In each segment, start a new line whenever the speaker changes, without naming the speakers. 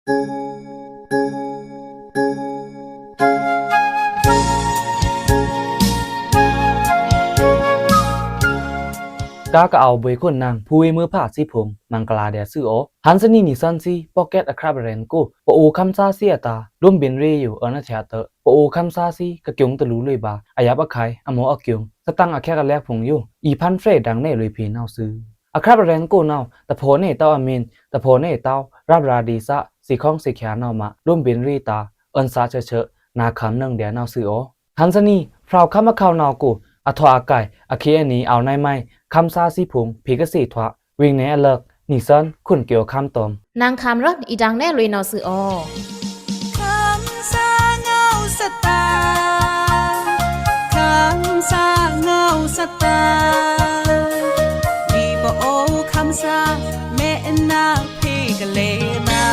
กากเอาบุยคนนางพูยมือผ่าสีผงมังกลาเดียซื้อโอฮันสนีนิสันซีพ็อกเก็ตอะคราบเรนกูปอูคำซาเสียตาร่วมบินเรอยู่อนาเทียเตอปอูคำซาซีกะเกียงตะลุเลยบาอายาบะไข่อโมอะเกียงสตังอะแค่กันแลกผงอยู่อีพันเฟรดังเน่เลยพีนาวซื้ออะคราบเรนกูนาวตะโพเน่เต้าอเมนตะโพเน่เต้ารับราดีซะสีข้องสีแขนนาวมาร่วมบินรีตาอันซาเฉนาคำนึงเดียนาวซื้อโอฮันสนีพราวคำมะขาวนาวกูอทออากายอเคอันนี้เอาในไม้คำซาสีผงพีกสีทวะวิ่งเนอเลิกนิสันขุนเกี่ยวคำตอม
นางคำรถอีดังแน่เลยนอสืออ
คำซาเงาสตาคำซาเงาสตาดีบโอคำซาแม่นาเพกเลนา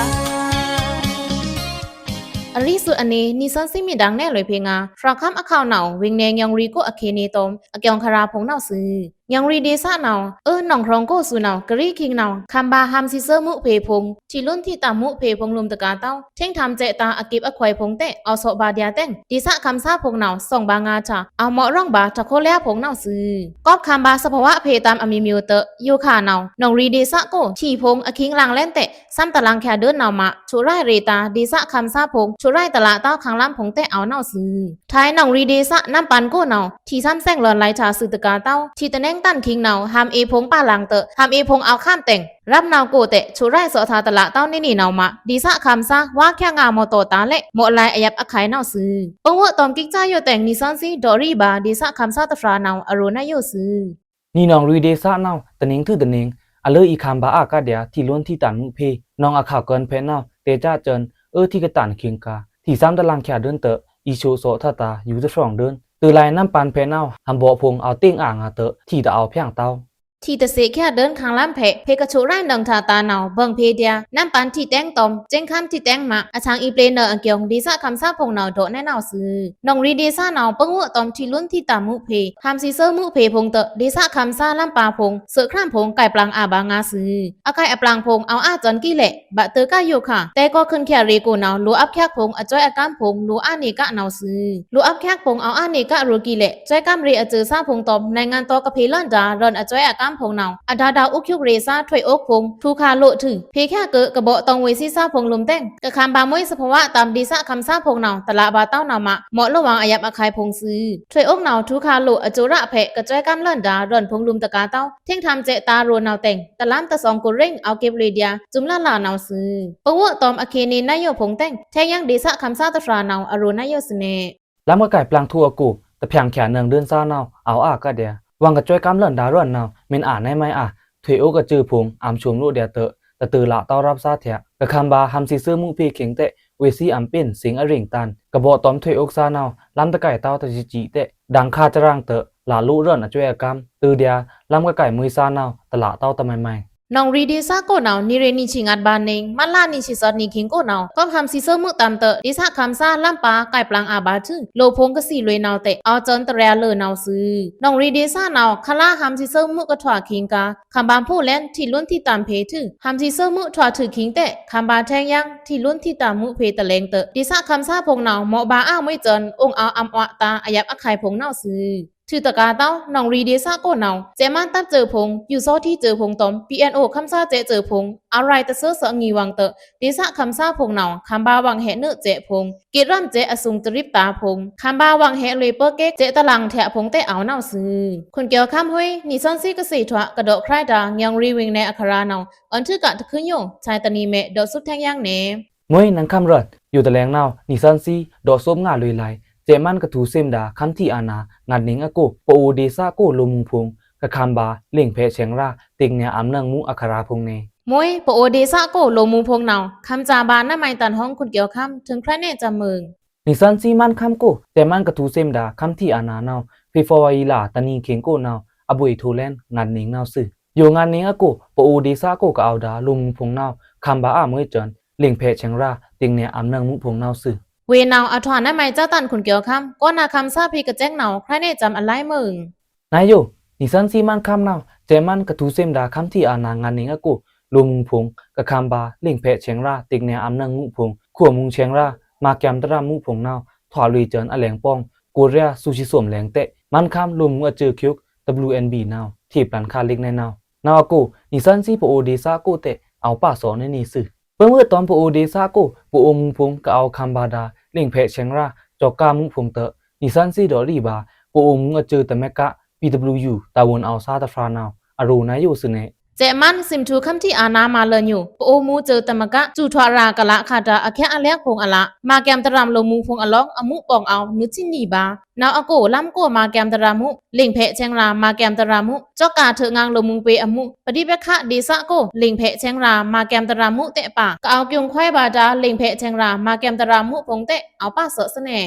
อริสุอันนี้นิสันซิมีดังแน่เลยเพงาฟราคัมอคาวเหนาวิงเนงยองรีโกอเคเนตอมอเกียงคาราพงเนาซือยองรีเดซ่าเหนาหนองครองโกสูเหนากรีคิงเหนาคัมบาฮัมซิเซอร์มุเพพงที่ลุ่นที่ตามุเพพงลุมตะกาเต้าเท่งทำเจตาอกิบอควยพงเตะเอาโซบาเดียเต้งดิซะคำซาพงเหนาส่งบางาชาเอาเหมาะร่องบาตะโคเลียพงเนาซือกอบคัมบาสภาวะเพตามอมิมิวเตยูคาเหนานองรีเดซ่าโกที่พงอคิงลังเล่นเตะซ้ำตะลังแค่เดินเหนามาชูไรเรตาดิซะคำซาพงชูไรตะละเต้าคังล้ำพงเตะเอาเนาซือท้ายนองรีเดซ่าน้ำปันโกเหนาที่ซ้ำแซงหลอนไหลชาสือตะกาเต้าที่ตะแนงตั้นคิงเหนาทำเอพงป้าหลังเตะทำเอพงเอาข้ามแต่งรับนาวโกเตะชูไรสอทาตละเต้านี่นาวมาดีซะคำซะว่าแค่งาโมโตตาเละโมลายอยับอขายนาวซื้อปงวตอมกิกจ้าโยแต่งนิสันซีดอรี่บาดีซะคำซะตะฟรานาวอโรนาโยซื้อ
นี่น้องรีเดซ่านาวตะนิงทื่อตะนิงอะเลออีคำบาอากาเดียที่ล้วนที่ตันมุเพน้องอาข่าวเกินเพนาวเตจ้าเจินที่กระตันคิงกาที่ซ้ำตะลังแค่เดินเตะอีโชโซทาตาอยู่จะสองเดินตือลายน้ำปันเพนาวหำบ่พงเอาติ้งอ่างอาเตะที่ตะเอาเพียงเต้า
ที่ตะเสแค่เดินข้างล้ำเพกระโชร่างดังทาตาเนาเบิงเพเดียน้ำปันที่แต้งตอมเจ้งคำที่แต้งมาอาชางอีเปลเนอร์อังเกียงดีซะคำซาพงเนาโดแน่เนาซื้อน้องรีดีซาเนาปงวตอมที่ลุ้นที่ตามุเพทำซีเซอร์มุเพพงเตดีซะคำซาล้ำปาพงเสือคร่ำพงไก่ปลังอาบางาซื้ออาไก่อปลังพงเอาอาจอนกี้แหละบะเตอก้าอยู่ค่ะแต่ก็ขึ้นแค่เรกูเนาลูอัพแคกพงอจ้อยอากามพงลูอาเนกะเนาซื้อลูอัพแคกพงเอาอาเนกะรูกี้แหละจ้อยกามเรอเจอซาพงตอมในงานตอกะเพลอนดารอนอจ้อยอากามพงเนาอดาอุกยุกเรซาถวยอกพงทูคาโลถือเพแค่เกะกะเบาะตองเวซิซาพงลุมเต้งกะคำบามวยสภาวะตามดีซะคำซาพงเนาตะละบาเต้าเนามาเหมาะระวังอายับอคายพงซื้อถวยอกเนาทูคาโลอจุระเพกะจ้อยกำเลิ่นดาร่อนพงลุมตะกาเต้าเท่งทำเจตาโรนาวเต้งตะล้ำตะสองกุเร่งเอาเก็บเรเดียจุมละลาเนาซื้อปะวะตอมอเคนีนายโยพงเต้งแท้ยังดีซะคำซาตะฟราเนาอโรนายโยสเน
ล้ำกะไก่ปลางทัวกูแต่เพียงแค่เนืองเดินซ่าเนาเอาอากาเดียวังกะจ้อยกำเลิ่นดาร่อนเนาเมนอ่านได้ไหมถวยโอกะจือพงอามชมลูเดียเตตะตือละต้อรับซาเถะกะคำบาฮัมซิซื้อมุพีเข็งเตะเวซีอัมเป็นสิงอริงตันกะบ่ตอมถวยอกซาเนาลำตะไก่เต้าตะจิเตะดังคาจรังเตลาลุเรื่อนช่วยกำตือเดียลำกะไก่มือซาเนาตละเต้าตะไม่
น้องรีดีซาโกนาวนิเรนิชิงัดบานเนงมันลานิชิซอดนิคิงโกนาวก็ทำซีเซอร์มุตามเตดิซาคำซาลัมปาไก่ปลังอาบาชื่อโลพงกสีลวยนาวเตเอาจนตะเรียเลนาวซื้อน้องรีดีซานาวคลาทำซีเซอร์มุกะถวาคิงกาคำบามผู้เล่นที่ลุ้นที่ตามเพถือทำซีเซอร์มุถวาถือคิงเตคำบาแทงยังที่ลุ้นที่ตามมุเพตะเลงเตดิซาคำซาพงนาวเหมาะบาอ้าวไม่จนองเอาอัมอตาอายับอคายพงนาวซื้อชื่อตะกาเต้าน้องรีเดซ่าโกเนาเจมันตัดเจอพงอยู่โซที่เจอพงตอม PNO คำซาเจอพงอะไรตะเสือเสงีวังเตเดซ่าคำซาพงเนาคำบาวังแหเนเจพงกิรัมเจอสุงจริบตาพงคำบาวังแหเลยเปอร์เกเจตะลังแถพงเตเอาเนาซื้อคนเกี่ยวคำห้วยนิสันซีกสีถวะกระโดดคล้ายดางยังรีวิงในอัคราเนาอันชื่อกะตะคืนโยชายตานีเมดอสุดแทงยังเน
มวยนังคำรถอยู่ตะแลงเนานิสันซีดอส้มงาลุยไลเจมันกะทูเซมดาคัมที่อานางัดนิงอะกูปอูดีซากูลุมุงพงกะคำบาเล่งเพเชงราติงเนอำนังมุอัคราพงเน
มวยปโอเดซาโกโลมูพงเนาคำจาบานน้าไมตันห้องคุณเกี่ยวคำถึงใครเนจำเมือง
นิสันซีมันคำกูเจมันกะทูเซมดาคัมที่อานาเนาฟีฟอวาอีลาตานีเข็งกูเนาอบุยทูเลนงัดนิงเนาซื่ออยู่งานนิงอะกูปอูดีซากูกะเอาดาลุมุงพงเนาคำบาอะมวยจนเล่งเพเชงราติงเนอำนังมุพงเนาซื่อ
เวนาวอัทวานได้ไหมเจ้าตันคุณเกี่ยวคำก็นาคำซาพีกระแจ้งเนาใครเนจำอะไรมึง
นายโยนิสันซีมันคำเนาเจมันกะทูเซมดาคัมที่อานางานนิงอะกู ลูมุงพงกะคำบาเล่งเพะเชียงราติกแนอำนังมุพงขัวมุงเชียงรามาแกมตรามุพงนาวถอลุยเจินอแหลงป้องกูเรียซูชิสวมแหลงเตะมันคำลูมุงอเจอคิว WNB นาวที่ปลันคาลิกในนาวกูนิสันซีปโอเดซาโกเตะเอาป้าสอนในนี่ซื่อเมื่อตอนปโอเดซาโกปโอมุงพงก็เอาคำบาดาเล่งเพะเชียงราจอกกามุพงเตะนิสันซีดอรีบาปโอมุงอเจอแต่แมกะ PWU ตาวนเอาซาตาฟรานาวอรูนายอยู่ซื่อเน
เจมันซิมทูคำที่อานามาเลนอยู่ปโอมูเจอตมกะจูทวารากะละคาดาอแค่อเลียกพงอละมาแกมตรามโลมูพงอลองอมุปองเอานุจินีบานาวอโกลำโกมาแกมตรามุลิงเพเชงรามาแกมตรามุจอกาเถงางโลมุงเปอมุปฏิเบคะดีสะโกลิงเพเชงรามาแกมตรามุเตะปากเอากิงควายบาดาลิงเพเชงรามาแกมตรามุพงเตะเอาป้าเสเสน่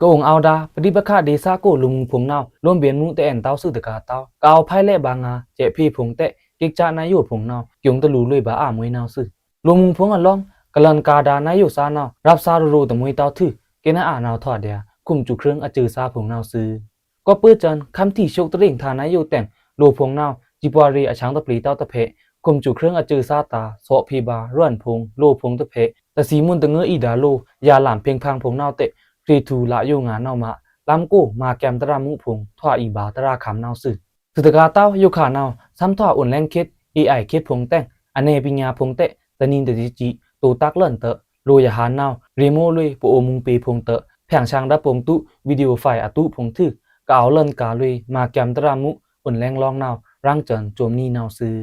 ก็องเอาดาปฏิบัติข้าเดซาโกลุงพงนาวร่วมเบียนมุเตแอนเต้าซื่อตะกาเต้าก็เอาไพ่เล่บางาเจพี่พงเตะกิกจานายอยู่พงนาวยงตะลูลุยบาอามวยนาวซื่อลุงพงอันล้องกะลันกาดานายอยู่ซานาวรับซารูตะมวยเต้าทื่อเกนะอ่านาวทอดเดียคุมจุเครื่องอจือซาพงนาวซื่อก็เปื้อจันคำที่ชกตะริ่งทานายอยู่แต่งโลพงนาวจิปวารีอช้างตะปลีเต้าตะเพคุมจุเครื่องอจือซาตาโซพีบาร่วนพงโลพงตะเพตะสีมุนตะเงออีดาโลยาหลามเพียงพังพงนาวเตะฟรีทูละอยู่งานนาวมาลำกูมาแกมตรามุพงทว่าอีบาตราคำนาวสื่อสุดกาเต้าโยขานาวซ้ำทว่าอุ่นแรงคิดไอคิดพงแต่งอเนปิญญาพงเตะตะนินเตจิตูตักเลิ่นเตะโลยหานาวรีโมลุยปโอมุงปีพงเตะแผงช่างดับพงตุวิดีโอไฟอตุพงทึกกเอาเลิ่นกาลุยมาแกมตรามุอุ่นแรงลองนาวร่างเจินโจมนีนาวซื้อ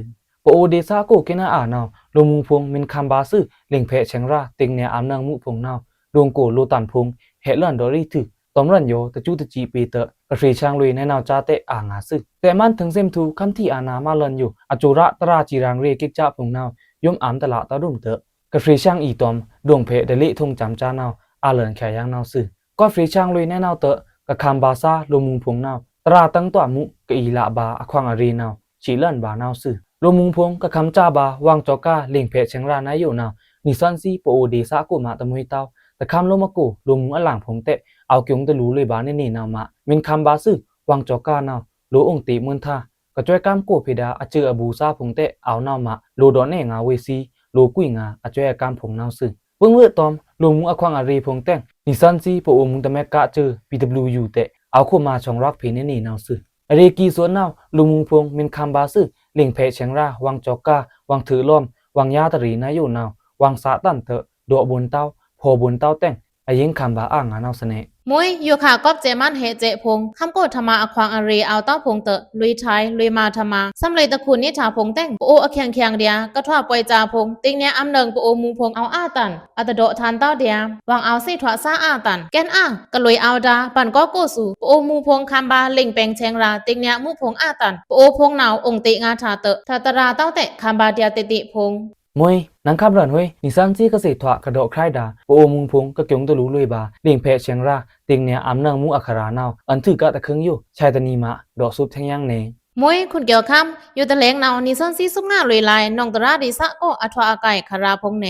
ปโอเดซาโกเกนาอ่านาวโลมุงพงมินคัมบาซื้อเล่งเพเชงราติงเนียอำนางมุพงนาวดวงโกโลตันพงเฮเลิ่นดอรี่ทึกตอมรันโยตะจูตะจีปีเตกระฟรีช่างลุยในนาวจาเตอ่างาซึแต่มันถึงเซมทูคำที่อานามาลันอยู่อจุระตราจีรังเรกิกจ้าพงนาวยมอามตละตะรุ่มเตกระฟรีช่างอีตอมดวงเพเดลิทงจำจานาวอาเลินแขยังนาวซึก็ฟรีช่างลุยในนาวเตกะคำบาซาลมุงพงนาวตราตั้งตัวมุกอีละบาอควางอารีนาวชีเลินบานาวซึลมุงพงกะคำจ้าบาวางจอกาเล่งเพเชงรานายอยู่นาวนิสันซีโปโอเดซากุมาตะมวยเต้าแต่คำลมกูลมุงอหลังพงเตเอาเกี่ยงตะลูเลยบาในนี่นาวมามินคำบาซึวางจอกานาวโลองติมืนท่ากระจ้อยกามโกเพดาอเจออบูซาพงเตเอานาวมาโลดอนเนงาเวซีโลกุยงาอจ้อยกามพงนาวซึเบิ่งเวตอมลมุงอควางอารีพงแต่งนิสันซีโปโอมุงตะแมกะเจอ PWU เตเอาเข้ามาช่องรักเพในนี่นาวซึเรกีสวนนาวลมุงพงมินคำบาซึเล่งเพเชงราวางจอกาวางถือล้อมวางยาตรีนายอยู่นาววางสาตันเถโดบนเต้าพอบนเต้าแต่งอายิงคำบาอ่างานาวเสน่
มวยโยขากอบเจมันเฮเจพงคำโกธรรมาอควางอารีเอาเต้าพงเตะลุยไทยลุยมาธรรมาสำเลยตะคุณนิชาพงแต่งปโออเคียงเคียงเดียก็ทว่าปอยจาพงติงเนี้ยอำเนิงปโอมูพงเอาอาตันอัตโดทานเต้าเดียวางเอาสิถวซาอาตันแกนอ้ากะลุยเอาดาปั่นก็โกสูปโอมูพงคำบาเล่งแปงเชงราติงเนี้ยมูพงอาตันปโอพงหนาวองติงาชาเตะทาตราเต้าเตะคำบาเดียติพง
มวยนังคำเรินเว้ยนิสันซีก็เสถวะกระโดดใครดาโอมุงพงก็เกี่ยงตะลูลุยบาเลียงเพเชียงราติงเนียอำนางมุอัครานาวอันถือกะตะเคิงอยู่ชายตะนีมาดอกซุบแทงยังเน
มวยคุณเกี่ยวคำอยู่ตะเลงนาวนิสันซีสุกหน้าลุยลายนองตราดิสะก็อัทวาอากายคาราพงเน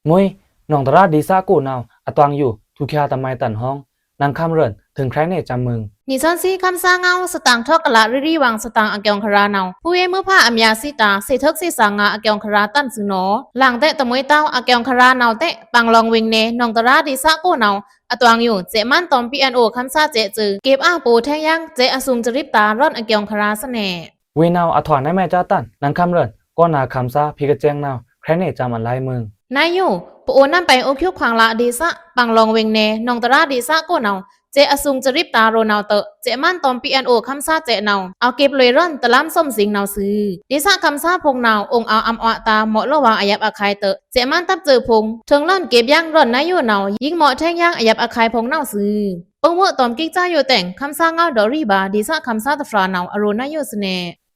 มวยนองตราดิสะกูนาวอตวังอยู่ทุกแค่ตะไมตันห้องนังคำเรินถึงใครเนจำมึง
นิสันซีคำสร้างเงาสตางทอกกะละรีวังสตางอเกียงคาราเนาผู้เอเมื่อผ้าอัมยาสิตาเสทึกสิสางาอเกียงคาราตั้นสุนอหลังเตะตะมวยเต้าอเกียงคาราเนาเตะปังลองวิงเนนองตราดิสะกูเนาอตวังอยู่เจมันตอมปีอันโอคำซาเจจือเก็บอ้างปูแทงยังเจอสุมจริบตาร่อนอเกียงคาราสเน
เวนาวอถอนในแม่จ้าตันนังคำเรินก็นาคำซาพิกะแจงนาวใครเนจำอันไรมึง
นายอยู่ปโอนั่นไปโอคิวขวางละดิสะปังลองวิงเนนองตราดิสะกูเนาเจอสุงจริบตาโรนาวเตเจมันตอมปีอันโอคำซาเจนาวเอาเก็บเลยร่อนตะล้ำส้มสิงนาวซื้อดิสะคำซาพงนาวองเอาอำอตาเหมาะระวางอายับอาคายเตเจมันตับเจอพงถึงร่อนเก็บย่างร่อนนายอยู่นาวยิ่งเหมาะแท่งย่างอายับอาคายพงนาวซื้อปงเวตอมกิ๊กจ้าอยู่แต่งคำซาเงาดอรี่บาดิสะคำซาตะฟรานาวอโรนายอยู่สเน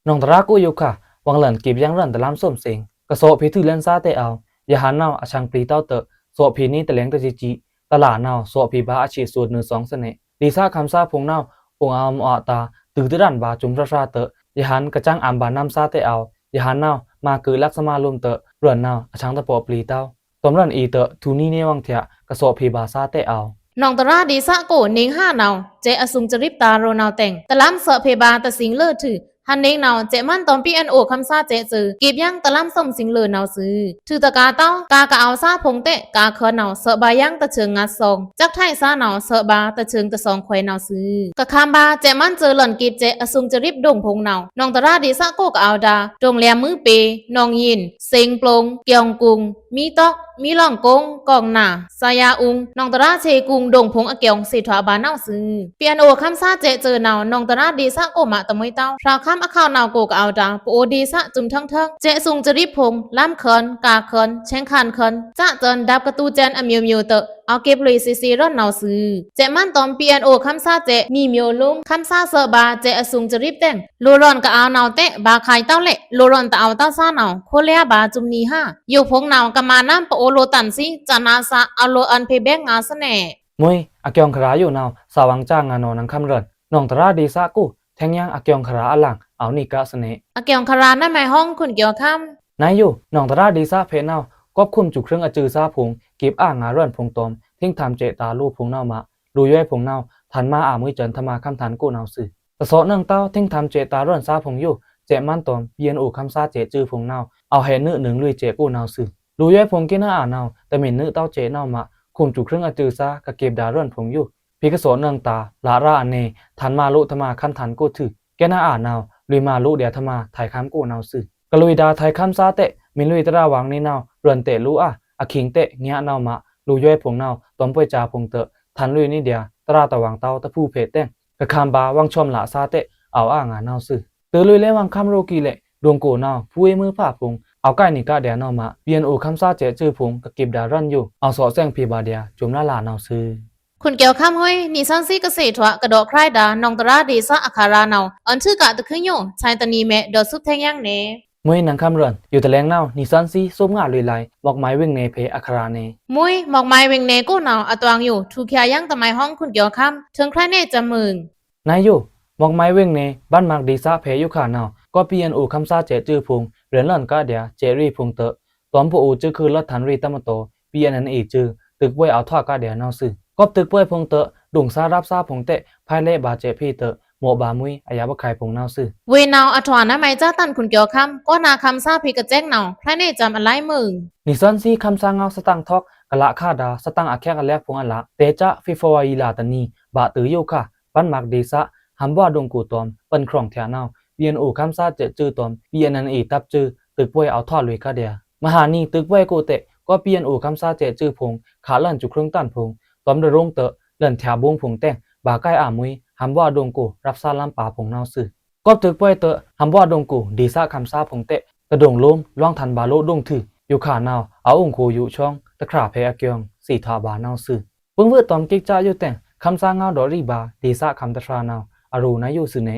นองตรากูอยู่ค่ะวังหลันเก็บย่างร่อนตะล้ำส้มสิงกระโซพิถือเล่นซาเตเอายาหันนาวอชังปรีเต้าเตโซพีนี้ตะเล้งตะจีตลาดนาวโซพีบาอาชีสูตร1-2เสน่ดีซาคำซาพงนาวองอามอตาตื่นดันบาจุมราเตยหันกระจังอัมบานำซาเตเอายหันนาวมาคือลักษมาลมเตเรือนนาวอชังตะปอปลีเต้าตอมรันอีเตทูนี่เนวังเถะกระโซพีบาซาเตเอา
นองตราดีซะโกนิงห้านาวเจอสุงจริบตาโรนาวแต่งตะล้ำเสเพบาตะสิงเลิศถือ ฮันเองเนาเจมันตอมปีอันโอคำซาเจจือกีบยังตะล่ำส่งสิงเลยเนาซื้อถือตะกาเต้ากากะเอาซาพงเตะกาเคินเนาเสบายังตะเชิงงัดซองจักไทยซาเนาเสบาตะเชิงตะซองควายเนาซื้อกะคามบาเจมันเจอหล่อนกีบเจอสุงจริบดงพงเนาน้องตะราดีซะโกกะเอาดาดงแลมือเปน้องยินเซ็งปลงเกียงกุงมีตอกมีล่องกงกองหน้าสายาอุงน้องตะราเชกุงดงพงอะเกียงสิถวาบานเนาซื้อเปียโนคำซาเจเจอเนาน้องตะราดีซะโกมะตะมวยเต้าพราวคำอะข้าวเนาโกกะเอาดาปโอดีซะจุมทั้งเจสุงจริบพงล้ำเคินกาเคินเชงคันเคินจะเจินดับกระตูเจนอมิวมิวเตอเอาเก็บเลยซีร่อนเนาซื้อเจมันตอมเปียโนคำซาเจมีมิวลุมคำซาเซบาเจอสุงจริบเต้งโลรอนกะเอาเนาเตะบาไข่เต้าเละโลรอนตะเอาเต้าซาเนาโคเลียบาจุมนีห้าอยู่พงเนากะมาน้ำปโอโลตันซิจานาซาเอาโลอันเพเบงงาสแน่
มวยอาเกียงคราอยู่นาวสาวังจ้างงานนนังคำเรินน้องตราดีซากูแทงยังอาเกียงคราอลังเอานี่กะเสน่
อาเกียงคารานั่นหมายห้องคุณเกี่ยวค่ำ
นายอยู่น้องตราดีซาเพนาวควบคุมจุเครื่องอจือซาพงกีบอ่างงาเรินพงตอมทิ้งทำเจตาลูพงนาวมาดูย้อยพงนาวทันมามือเจินทมาคำทันกูนาวสื่อตะโสเนื่องเต้าทิ้งทำเจตาเรินซาพงอยู่เจมันตอมเปียนอูคำซาเจจือพงนาวเอาเฮนึหนึ่งลุยเจกูนาวสื่อดูย้อยพงกินน่าอ่านาวแต่เหม็นนึเต้าเจนาวมาคุมจุเครื่องอจือซากะเก็บดาเรินพงอยู่พิกโสเนื่องตาลาราอเนทันมาลุทมาคำทันกูถือแกน่าอ่านนาวลุยมาลุเดียทมาถ่ายคำกูนาวสื่อกลุยดาถ่ายคำซาเตะมิลุยตราวังนี่นาวเรือนเตะลุอะอาคิงเตะเงี้ยนาวมาลุยย้อยพงนาวตอมป่วยจาพงเตะทันลุยนี่เดียตราตะวังเต้าตะผู้เพเต้งกะคามบาวังชมละซาเตะเอาอ่างานาวสื่อตือลุยเลวังคำโรกีเละดวงโกนาวผู้มือผ้าพงเอาใกล้นี่กะเดียนาวมาเปลี่ยนโอคำซาเจจื้อพงกะเก็บดารันอยู่เอาสอแซงพีบาเดียจุมละลานาวซื้อ
คุณเกี่ยวค่ำห้อยนิสันซีเกษตรวะกระโดดใครดานองตราดีซะอาคาราเนาอันชื่อกะตะคือโยชายตะนีแม่ดอสุดแทงยังเน
มวยหนังคำเรือนอยู่แต่แรงเน่านิสันซีส้มงาลุยไหลบอกไม้เว่งเนเพอัคราเน
มุ้ยหมอกไม้เวงเนกูเนาอตวางอยู่ทูเคียยังตะไมห้องคุณเกี่ยวค่ำถึงใครเน่จะมึง
นายอยู่บอกไม้เว่งเนบ้านมากดีซาเพยุขาเนาก็เปลี่ยนอูคำซาเจจื้อพงเรือนหล่อนกะเดียเจรี่พงเตอตอมผู้อูจื้อคือรถทันรีตะมโตเปลี่ยนนันอีจื้อตึกป่วยเอาทอดกะเดียนาวซื้อก็ตึกป่วยพงเตอดุงซารับซาพงเตะภายเล่บาเจพี่เตอโมบามุยอายาบะไข่พงนาวซื้อ
เวนาวอถวานะไม่จ้าตันคุณเกี่ยวค่ำก็นาคำซาพีกระแจ้งเนาใครเน่จำอะไรมึง
นิสันซีคำสั่งเอาสตังทอกกะละคาดาสตังอาแคกะแลกพงอะละเตจะฟิฟวาอีลาตานีบะตือโยค่ะปันมักดีซะหัมว่าดงกูตอมเปิ้นครองแถวนาวเบียนอูคำซาเจจื้อตอมเบียนนันอีตับจื้อตึกป่วยเอาทอดลุยกะเดียมหานีตึกป่วยกูเตะก็เปลี่ยนอูคำซาเจจื้อพงขาลั่นจุครึ่งตันพงตอมดะรงเตะเลิ่นแถวบงพงแต่งบาใกล้อามุยหัมว่าดงกูรับซาลำปาพงนาวซื่อก็ตึกป่วยเตะหัมว่าดงกูดีซะคำซาพงเตะกระดงลมล่องทันบาโลดงถืออยู่ขานาวเอาองโคอยู่ช่องตะคราเพอเกียงสีทาบานาวซื่อเบิ่งเวอตอมกิกจ้าอยู่แต่คำซางาวดอรีบาดีซะคำตะทรานาวอรูนาอยู่ซื่อเน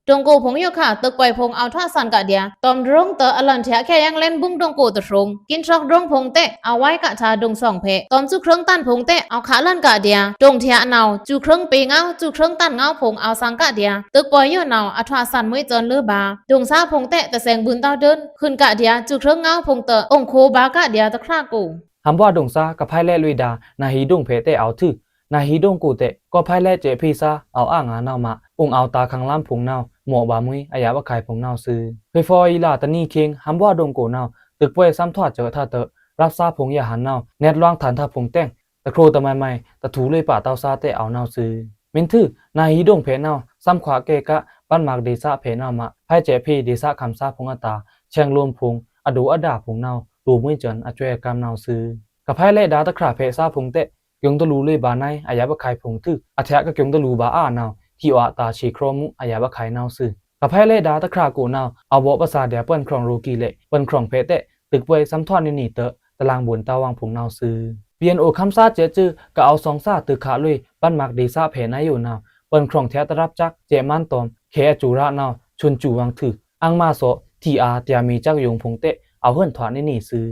ดงกูพงอยู่ค่ะตึกปล่อยพงเอาท่าสันกะเดียตอมรงเตออลันเทะแค่ยังเล่นบุ้งดงกูตะรงกินชอกดงพงเตะเอาไว้กะชาดงสองเพตอมจุเครื่องตันพงเตะเอาขาลั่นกะเดียดงเทียเนาจูเครื่องปีเงาจูเครื่องตันเงาพงเอาสังกะเดียตึกปล่อยอยู่เนาอัทวาสันมวยจนลือบาดงซาพงเตะแต่แสงบุญเต้าเดินขึ้นกะเดียจูเครื่องเงาพงเตอองโคบากะเดียตะครากู
หำว่าดงซากับไพ่แล่ลุยดานาฮีดงเพเตเอาทื่อนาฮีดงกูเตก็ไพ่แล่เจพีซาเอาอ่างานาวมาองเอาตาคังล้ำผงนาวหมอบามุยอายาบะไข่ผงนาวซื้อเฟฟอยลาตานีเคิงหำว่าดงกูนาวตึกป่วยซ้ำทอดเจอท่าเตรับซาผงยาหันนาวเน็ตล่างฐานท่าผงแต่งตะโครตะไมไม่ตะถูเลยป่าเตาซาเตเอานาวซื้อมินทื่อนาฮีดงเพนาวซ้ำขวาเกกะปั้นมากดีซาเพนาวมาไพ่เจพีดีซาคำซาผงอตาแชงรวมผงอดูอดาผงนาวดูมือจนอจวยกรรมนาวซื้อกับไพ่เล่ดาตะคราเพซาผงเตะยงตะลูเลยบาไนอายาบะไข่ผงทึกอาแทะก็ยงตะลูบาอ้านาวที่อตาชีโครมุอายาบะไข่นาวซื้อกับไพ่เล่ดาตะครากูนาวเอาบ่ภาษาเดียเปิ้นครองโรกีเละเปิ้นครองเพเตะตึกป่วยซ้ำทอดนี่เตะตารางบุญตาวางผงนาวซื้อเปลี่ยนโอคำซาเจจื้อก็เอาสองซาตึกขาลุยปั้นมักดีซาเพนายอยู่นาวเปิ้นครองแท้ตะรับจักเจมันตอมเคจูระนาวชุนจูวังถึกอังมาโซทีอาเตียมีจักยงผงเตะเอาเฮิรนถอดนี่ซื้อ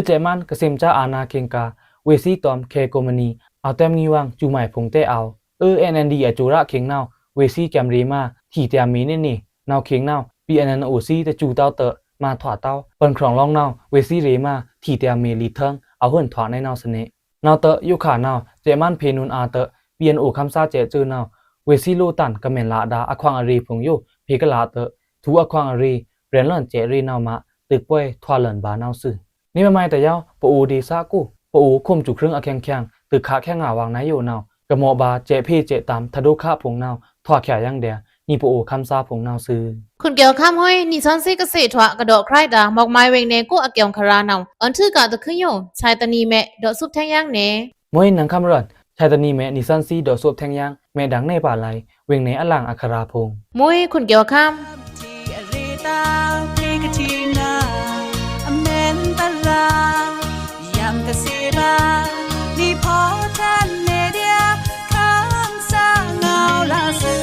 เจมันกะเซมจ้าอานาเคงกาเวซีตอมเคโกมณีเอาแต้มงี้วังจูใหม่ผงเตเอาเอ็นดีอจูระเข็งนาวเวซีแกมรีมาที่เตียมีนี่นาวเข็งนาวปีอันนั้นโอซีแต่จูเต้าเตอมาถอดเต้าเปิ้นครองล่องนาวเวซีเรมาที่เตียมีลีเทิงเอาเฮิรนถอดในนาวเสน่นาวเตออยู่ขานาวเจมันเพนุนอาเตอเปลี่ยนโอคำซาเจจื้อนาวเวซีโลตันกะเมนลาดาอควางอรีผงอยู่เพกะลาเตอ ทูอควางอรีเรียนหล่อนเจรีนาวมาตึกป่วยทวาหล่อนบานาวซื่อนี่ไม่แต่ยาวปอูดีซากูปอูคุมจุครึ่งอาแข็งตึกขาแข้งหาวางนายอยู่นาวกะหมอบาเจพี่เจตามทะดุข้าพงนาวทวาแขยังเดียนี่ปอูคำซาพงนาวซื่อ
คุณเกี่ยวข้ามห้อยนี่ซอนซีกสิทวะกระโดดใครดาหมอกไม้เวงเนกูอาเกียงคารานาอันทือกะตะขึ้นโยชายตานีแม่ดอกซุปแทงย่างเน
มวยหนังคำรันชายตานีแม่นิสันซีดอกสวบแทงยางแม่ดังในป่าไหลเวงในอลังอัคราพง
มุ้ยคุณเกี่ยวข้าม
ที่อริตาเพกทีนาอเมนตลายามกะเสบานี่พอทันเนเดียคำสาเงาลาซึ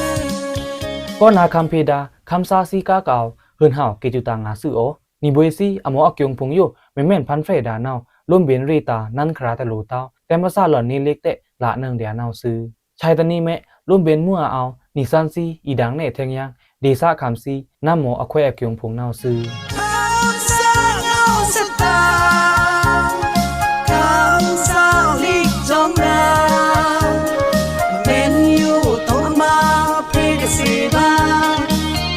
ก็นาคำเพดาคำซาซีกาเก่าเฮินห่าวเกจุตางาซื่อโอนิบวยซีอโมอเกียงพงโยไม่แม่นพันเฟรดานาวร่วมเบียนรีตานั่นคราตะลูเต้าแต่มาซาหล่อนนี้เล็กเตะละเนืองเดียนาวซื้อชายตานีแม่ร่วมเบียนมั่วเอานิสันซีอีดังเนแทงยางดีซาคำซีน้ำหมออควายอเกียงพงนาวซื้อ
คำสาเงาสตาคำสาลิกจงราเป็นอยู่ตรงมาเพกเสบา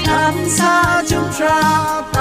คำสาจุมทราตา